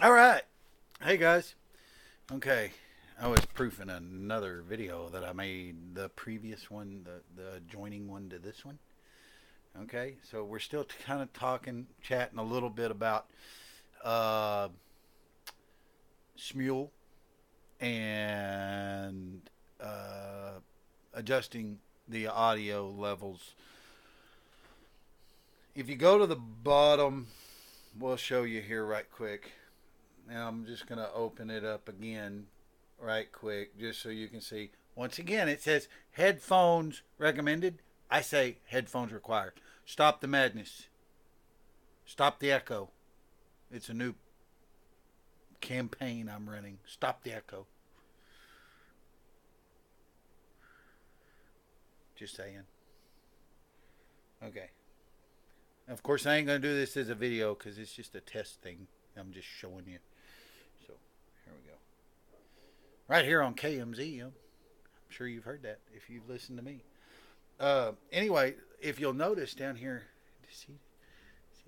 All right. Hey guys. Okay. I was proofing another video that I made, the previous one, the joining one to this one. Okay. So we're still kind of talking, chatting a little bit about uh, Smule and uh, adjusting the audio levels. If you go to the bottom, we'll show you here right quick. Now I'm just going to open it up again right quick just so you can see. Once again, it says headphones recommended. I say headphones required. Stop the madness. Stop the echo. It's a new campaign I'm running. Stop the echo. Just saying. Okay. Of course, I ain't going to do this as a video because it's just a test thing. I'm just showing you. So, here we go. Right here on KMZ. I'm sure you've heard that if you've listened to me. Anyway, if you'll notice down here, see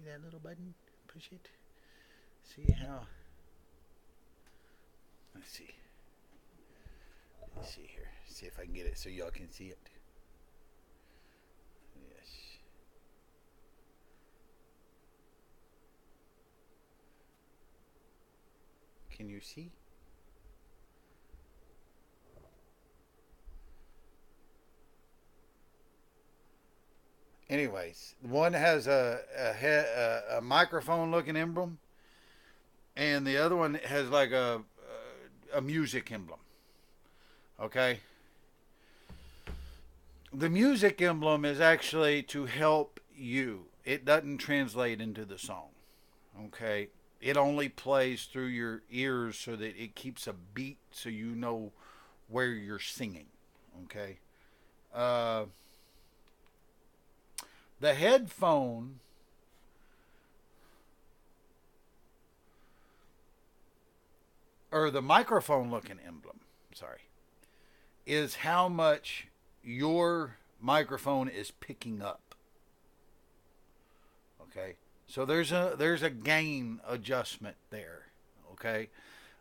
that little button? Push it. See how? Let's see. Let's see here. See if I can get it so y'all can see it. Yes. Can you see? Anyways, one has a microphone looking emblem, and the other one has like a music emblem. Okay. The music emblem is actually to help you. It doesn't translate into the song. Okay. It only plays through your ears so that it keeps a beat so you know where you're singing. Okay. Uh, the headphone or the microphone looking emblem, sorry, is how much your microphone is picking up. Okay. So there's a gain adjustment there. Okay.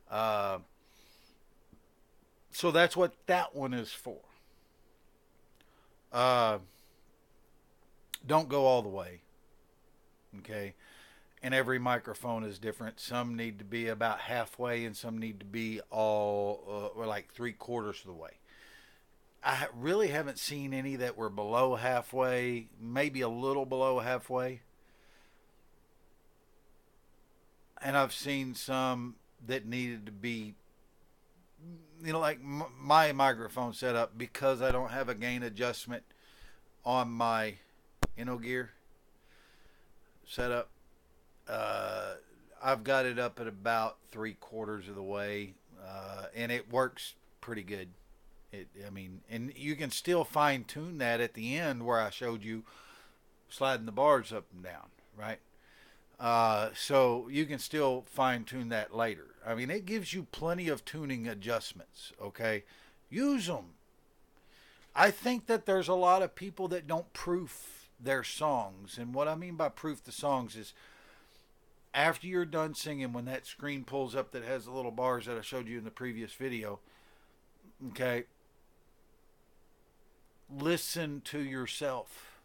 Uh, so that's what that one is for. Uh, don't go all the way. Okay. And every microphone is different. Some need to be about halfway, and some need to be all or like 3/4 of the way. I really haven't seen any that were below halfway, maybe a little below halfway. And I've seen some that needed to be, like my microphone setup, because I don't have a gain adjustment on my gear setup. Uh, I've got it up at about 3/4 of the way, and it works pretty good. And you can still fine tune that at the end where I showed you sliding the bars up and down, right? So you can still fine tune that later. It gives you plenty of tuning adjustments. Okay, use them. I think that there's a lot of people that don't proof their songs, and what I mean by proof the songs is after you're done singing, when that screen pulls up that has the little bars that I showed you in the previous video. Okay, listen to yourself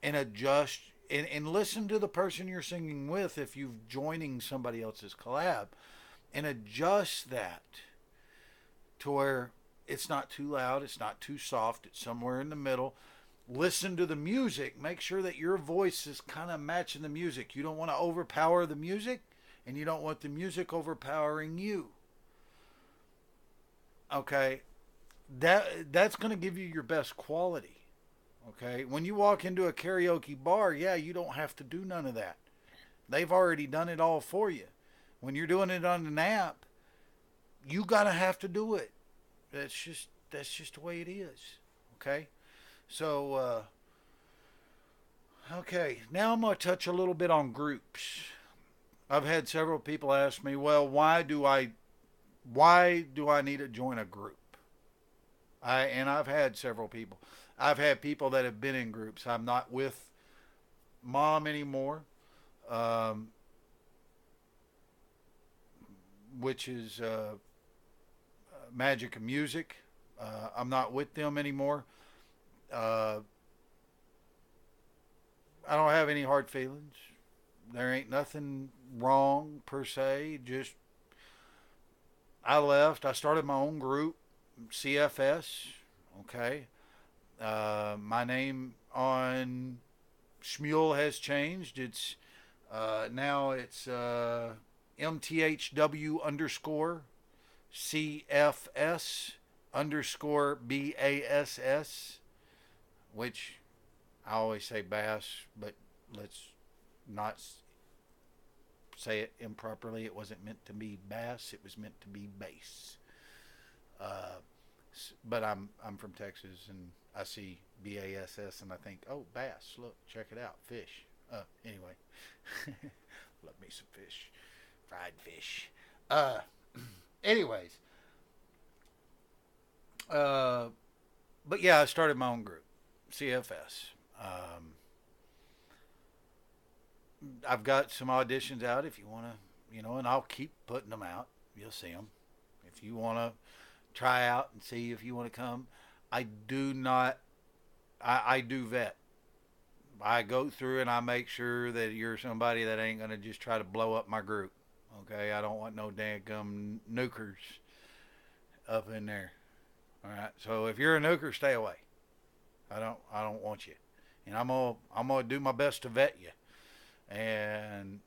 and adjust and listen to the person you're singing with if you're joining somebody else's collab, and adjust that to where it's not too loud, it's not too soft, it's somewhere in the middle. Listen to the music. Make sure that your voice is kind of matching the music. You don't want to overpower the music, and you don't want the music overpowering you. Okay, that's going to give you your best quality. Okay, when you walk into a karaoke bar, yeah, you don't have to do none of that. They've already done it all for you. When you're doing it on an app, you gotta have to do it. That's just the way it is. Okay, so okay, now I'm gonna touch a little bit on groups. I've had several people ask me, well, why do I need to join a group? I've had several people. I've had people that have been in groups. I'm not with mom anymore. um, which is Magic and Music. I'm not with them anymore. Uh, I don't have any hard feelings. There ain't nothing wrong per se. Just I left. I started my own group, CFS. Okay. My name on Smule has changed. Now it's MTHW underscore CFS underscore BASS, which I always say bass, but let's not say it improperly. It wasn't meant to be bass. It was meant to be bass. Uh, but I'm from Texas, and I see BASS, and I think, oh, bass. Look, check it out, fish. Anyway, love me some fish, fried fish. Uh, anyways, uh, but yeah, I started my own group, CFS. I've got some auditions out if you want to, and I'll keep putting them out. You'll see them. If you want to try out and see if you want to come, I do not, I do vet. I go through and I make sure that you're somebody that ain't going to just try to blow up my group. Okay, I don't want no dadgum nukers up in there. All right, so if you're a nuker, stay away. I don't want you, and I'm gonna do my best to vet you, and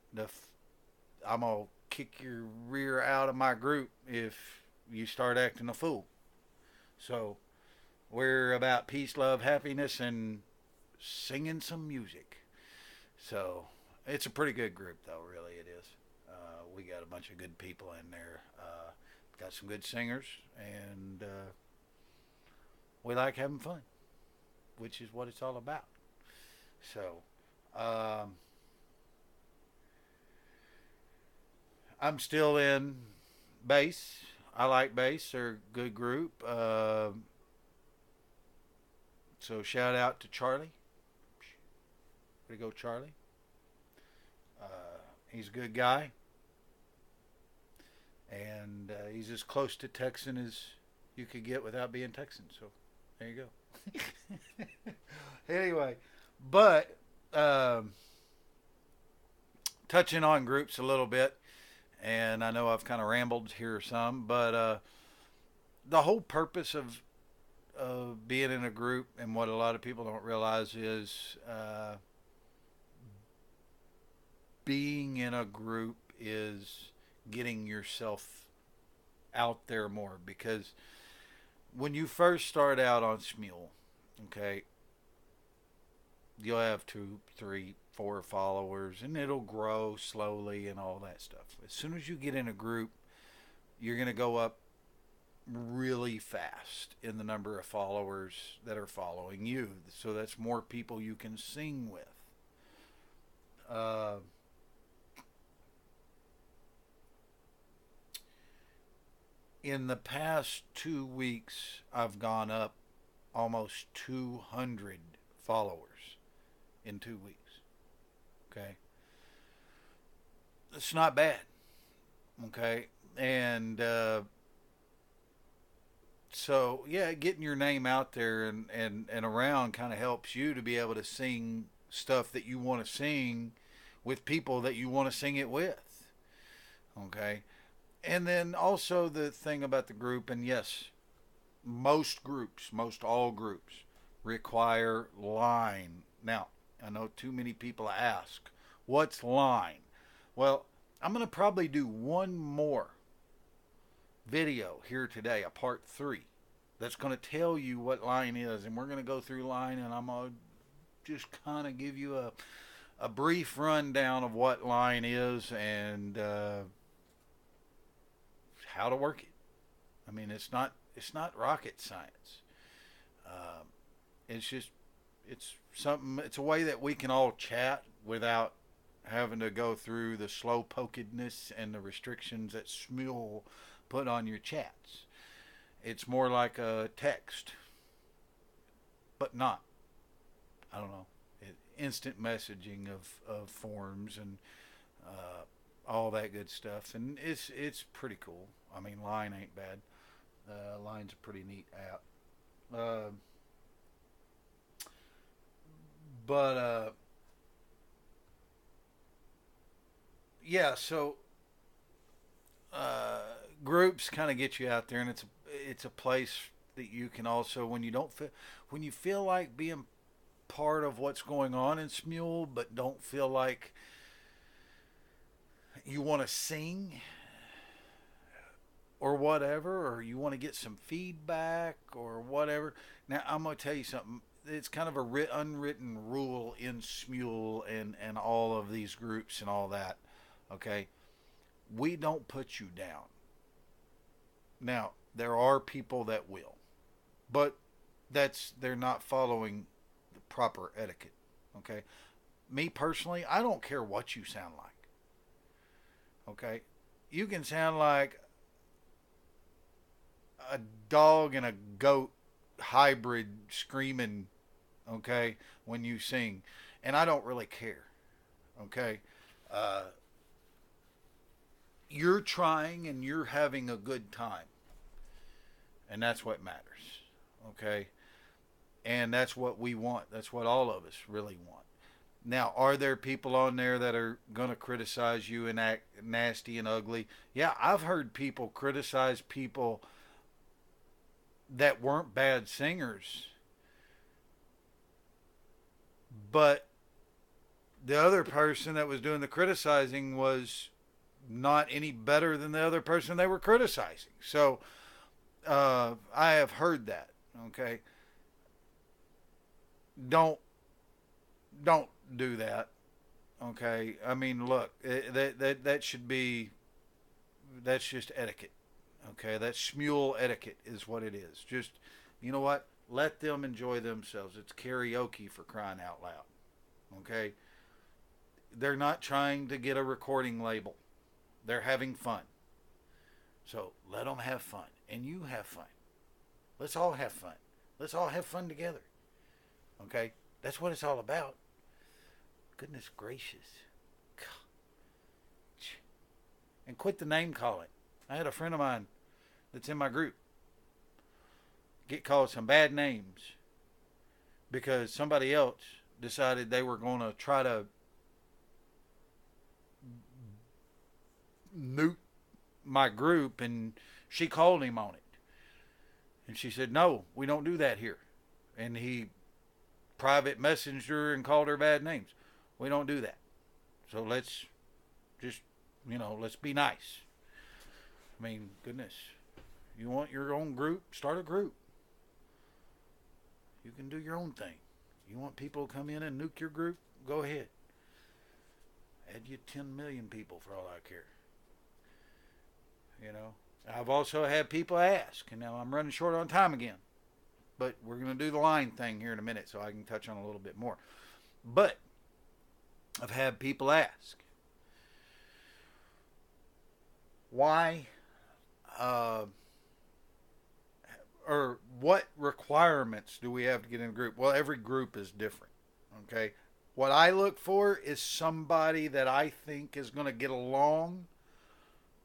I'm gonna kick your rear out of my group if you start acting a fool. So we're about peace, love, happiness, and singing some music. So it's a pretty good group, though. Really, it is. We got a bunch of good people in there. Got some good singers, and we like having fun, which is what it's all about. So um, I'm still in bass. I like bass. They're a good group. So shout out to Charlie. Way to go, Charlie. He's a good guy, and he's as close to Texan as you could get without being Texan. So there you go. Anyway, but touching on groups a little bit, and I know I've kind of rambled here some, but the whole purpose of being in a group and what a lot of people don't realize is being in a group is getting yourself out there more because when you first start out on Smule, okay, you'll have 2, 3, 4 followers and it'll grow slowly and all that stuff. As soon as you get in a group, you're going to go up really fast in the number of followers that are following you. So that's more people you can sing with. Uh, in the past 2 weeks, I've gone up almost 200 followers in 2 weeks. Okay. It's not bad. Okay. And so, yeah, getting your name out there and around kind of helps you to be able to sing stuff that you want to sing with people that you want to sing it with. Okay. And then also the thing about the group, and yes, most groups, most all groups require line. Now, I know too many people ask, what's line? Well, I'm going to probably do one more video here today, a part 3, that's going to tell you what line is. And we're going to go through line, and I'm going to just kind of give you a brief rundown of what line is and how to work it. I mean, it's not rocket science. Um, it's just it's something. It's a way that we can all chat without having to go through the slow pokedness and the restrictions that Smule put on your chats. It's more like a text, but not. I don't know. instant messaging of forms and all that good stuff, and it's pretty cool. I mean, Line ain't bad. Line's a pretty neat app. Uh, but yeah, so uh, groups kind of get you out there, and it's a place that you can also, when you don't feel, when you feel like being part of what's going on in Smule, but don't feel like you want to sing or whatever, or you want to get some feedback or whatever. Now, I'm going to tell you something. It's kind of a unwritten rule in Smule and all of these groups and all that. Okay, we don't put you down. Now, there are people that will, but they're not following the proper etiquette. Okay, me personally, I don't care what you sound like. Okay, you can sound like a dog and a goat hybrid screaming, okay, when you sing, and I don't really care. Okay, uh, you're trying and you're having a good time, and that's what matters. Okay, and that's what we want. That's what all of us really want. Now, are there people on there that are going to criticize you and act nasty and ugly? Yeah, I've heard people criticize people that weren't bad singers, but the other person that was doing the criticizing was not any better than the other person they were criticizing. So I have heard that. Okay, don't don't do that. Okay, I mean, look, that should be, that's just etiquette. Okay, that's Smule etiquette is what it is. Just, you know what? Let them enjoy themselves. It's karaoke, for crying out loud. Okay, they're not trying to get a recording label. They're having fun. So let them have fun, and you have fun. Let's all have fun. Let's all have fun together. Okay, that's what it's all about. Goodness gracious. And quit the name calling. I had a friend of mine that's in my group get called some bad names because somebody else decided they were going to try to nuke my group, and she called him on it. And she said, "No, we don't do that here." And he private messaged her and called her bad names. We don't do that. So let's just, let's be nice. I mean, goodness. You want your own group? Start a group. You can do your own thing. You want people to come in and nuke your group? Go ahead. Add you 10 million people for all I care. I've also had people ask, and now I'm running short on time again, but we're going to do the line thing here in a minute so I can touch on a little bit more. But I've had people ask, why or what requirements do we have to get in a group? Well, every group is different. Okay. What I look for is somebody that I think is going to get along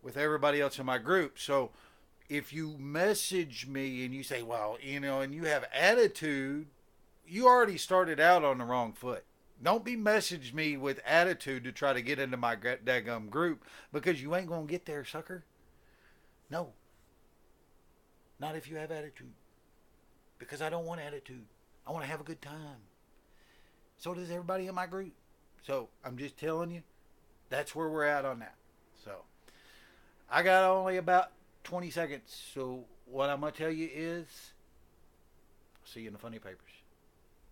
with everybody else in my group. So if you message me and you say, well, and you have attitude, you already started out on the wrong foot. Don't be message me with attitude to try to get into my daggum group, because you ain't going to get there, sucker. No. Not if you have attitude. Because I don't want attitude. I want to have a good time. So does everybody in my group. So I'm just telling you, that's where we're at on that. So I got only about 20 seconds. So what I'm going to tell you is, I'll see you in the funny papers.